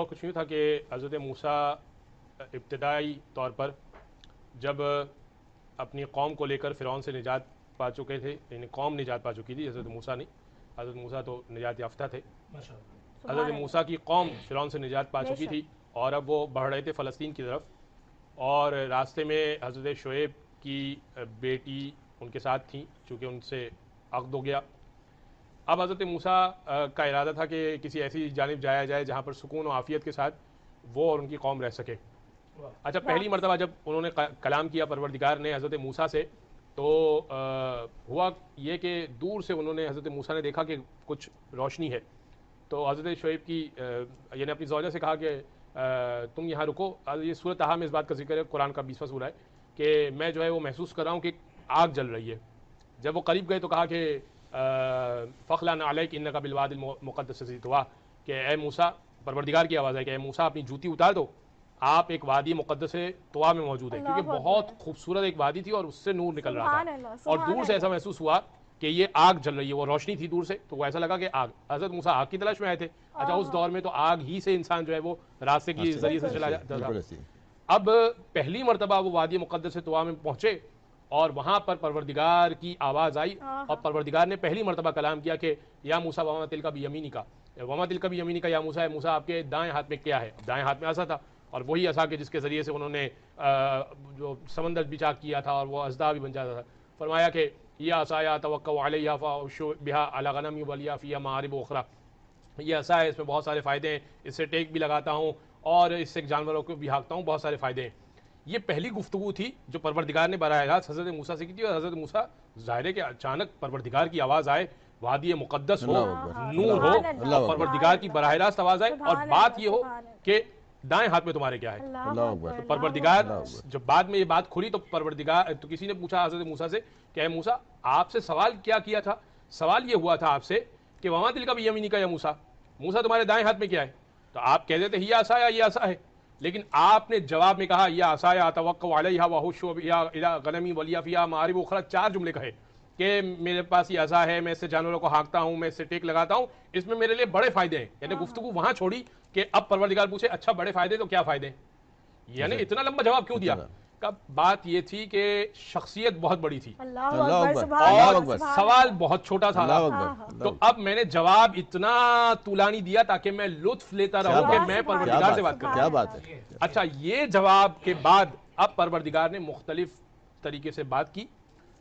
ہوا کچھ یوں تھا کہ حضرت موسیٰ ابتدائی طور پر جب اپنی قوم کو لے کر فرعون سے نجات پا چکے تھے، یعنی قوم نجات پا چکی تھی، حضرت موسیٰ نہیں، حضرت موسیٰ تو نجات یافتہ تھے، حضرت موسیٰ کی قوم فرعون سے نجات پا چکی تھی اور اب وہ بڑھ رہے تھے فلسطین کی طرف، اور راستے میں حضرت شعیب کی بیٹی ان کے ساتھ تھیں چونکہ ان سے عقد ہو گیا۔ اب حضرت موسیٰ کا ارادہ تھا کہ کسی ایسی جانب جایا جائے جہاں پر سکون و عافیت کے ساتھ وہ اور ان کی قوم رہ سکے۔ اچھا، پہلی مرتبہ جب انہوں نے کلام کیا پروردگار نے حضرت موسیٰ سے، تو ہوا یہ کہ دور سے انہوں نے حضرت موسیٰ نے دیکھا کہ کچھ روشنی ہے، تو حضرت شعیب کی یعنی اپنی زوجہ سے کہا کہ تم یہاں رکو۔ یہ سورۃ طٰہٰ میں اس بات کا ذکر ہے، قرآن کا 20واں سورہ ہے، کہ میں جو ہے وہ محسوس کر رہا ہوں کہ آگ جل رہی ہے۔ جب وہ قریب گئے تو کہا کہ فَاخْلَعْنَ عَلَيْكَ إِنَّكَ بِالْوَادِ الْمُقَدَّسِ طُوًى، کہ اے موسیٰ، پروردگار کی آواز ہے کہ اے موسیٰ اپنی جوتی اتار دو، آپ ایک وادی مقدس طوا میں موجود ہیں، کیونکہ بہت خوبصورت ایک وادی تھی اور اس سے نور نکل رہا تھا، اور دور سے ایسا محسوس ہوا کہ یہ آگ جل رہی ہے، وہ روشنی تھی دور سے، تو وہ ایسا لگا کہ آگ۔ حضرت موسیٰ آگ کی تلاش میں آئے تھے۔ اچھا، اس دور میں تو آگ ہی سے انسان جو ہے وہ راستے کی ذریعے سے چلا جاتا تھا۔ اب پہلی مرتبہ وہ وادی مقدس طوا میں پہنچے اور وہاں پر پروردگار کی آواز آئی، اور پروردگار نے پہلی مرتبہ کلام کیا کہ یا موسیٰ وما تلک بیمینک، وما تلک بیمینک یا موسیٰ، موسیٰ آپ کے دائیں ہاتھ میں کیا ہے؟ دائیں ہاتھ میں عصا تھا، اور وہی عصا کے جس کے ذریعے سے انہوں نے جو سمندر بھی چاک کیا تھا اور وہ اژدہا بھی بن جاتا تھا۔ فرمایا کہ یہ عصای اتوکل علیہا فاعش بہا علی غنمی ولی فیہا مآرب اخری، یہ عصا ہے، اس میں بہت سارے فائدے ہیں، اس سے ٹیک بھی لگاتا ہوں اور اس سے جانوروں کو بھی ہانکتا ہوں، بہت سارے فائدے ہیں۔ یہ پہلی گفتگو تھی جو پروردگار نے براہ راست حضرت موسیٰ سے کی تھی، اور حضرت موسیٰ ظاہر ہے کہ اچانک پروردگار کی آواز آئے، وادی مقدس ہو، نور ہو، اور پروردگار کی براہ راست آواز آئے، اور بات یہ ہو کہ دائیں ہاتھ میں تمہارے کیا ہے؟ تو پروردگار جب بعد میں یہ بات کھلی تو پروردگار تو کسی نے پوچھا حضرت موسیٰ سے کہ اے موسیٰ، آپ سے سوال کیا تھا؟ سوال یہ ہوا تھا آپ سے کہ وما تلک بیمینک یا موسیٰ، موسیٰ تمہارے دائیں ہاتھ میں کیا ہے؟ تو آپ کہتے تھے یہ عصا ہے، یہ عصا ہے، لیکن آپ نے جواب میں کہا یا عصای اتوکل علیہا واحش بہا علی غنمی ولی فیہا مآرب اخری، 4 جملے کہے کہ میرے پاس یہ عصا ہے، میں اس سے جانوروں کو ہانکتا ہوں، میں اس سے ٹیک لگاتا ہوں، اس میں میرے لیے بڑے فائدے ہیں۔ یعنی گفتگو وہاں چھوڑی کہ اب پروردگار پوچھے اچھا بڑے فائدے تو کیا فائدے ہیں؟ یعنی اتنا لمبا جواب کیوں دیا؟ بات یہ تھی کہ شخصیت بہت بڑی تھی اور سوال بہت چھوٹا تھا، تو اب میں نے جواب اتنا طولانی دیا تاکہ میں لطف لیتا رہوں کہ میں پروردگار سے بات کروں۔ کیا بات ہے! اچھا، یہ جواب کے بعد اب پروردگار نے مختلف طریقے سے بات کی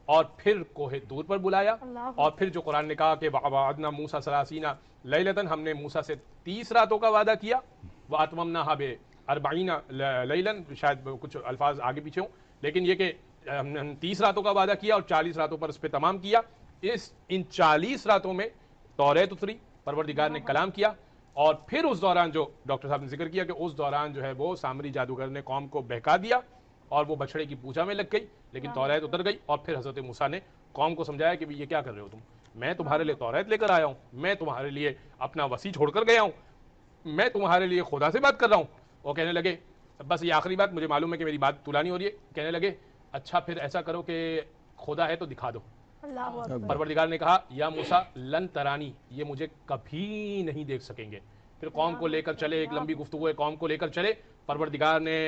اور پھر کوہ طور پر بلایا، اور پھر جو قرآن نے کہا کہ وَوَعَدْنَا مُوسَىٰ 30 لَيْلَةً، ہم نے موسیٰ سے 30 راتوں کا وعدہ کیا، وَأَتْمَمْنَاهَا بِأَرْبَعِينَ لَيْلًا، شاید کچھ الفاظ آگے پیچھے ہوں، لیکن یہ کہ ہم نے 30 راتوں کا وعدہ کیا اور 40 راتوں پر اس پہ تمام کیا۔ ان 40 راتوں میں توریت اتری، پروردگار نے کلام کیا، اور پھر اس دوران جو ڈاکٹر صاحب نے ذکر کیا کہ اس دوران جو ہے وہ سامری جادوگر نے قوم کو بہکا دیا اور وہ بچڑے کی پوجا میں لگ گئی، لیکن توریت اتر گئی، اور پھر حضرت موسیٰ نے قوم کو سمجھایا کہ یہ کیا کر رہے ہو تم، میں تمہارے لیے توریت لے کر آیا ہوں، میں تمہارے لیے اپنا وسیع چھوڑ کر گیا ہوں، میں تمہارے لیے خدا سے بات کر رہا ہوں۔ وہ کہنے لگے، بس یہ آخری بات، مجھے معلوم ہے کہ میری بات طولانی ہو رہی ہے، کہنے لگے اچھا پھر ایسا کرو کہ خدا ہے تو دکھا دو۔ پروردگار نے کہا یا موسیٰ لن ترانی، یہ مجھے کبھی نہیں دیکھ سکیں گے۔ پھر قوم کو لے کر چلے، ایک لمبی گفتگو ہے، قوم کو لے کر چلے، پروردگار نے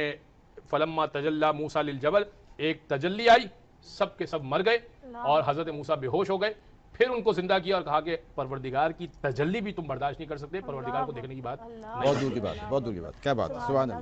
فلما تجلی موسیٰ للجبل، ایک تجلی آئی، سب کے سب مر گئے اور حضرت موسیٰ بے ہوش ہو گئے، پھر ان کو زندہ کیا اور کہا کہ پروردگار کی تجلی بھی تم برداشت نہیں کر سکتے، پروردگار کو دیکھنے کی بات بہت دور کی بات ہے، بہت دور کی بات، کیا بات ہے، سبحان اللہ۔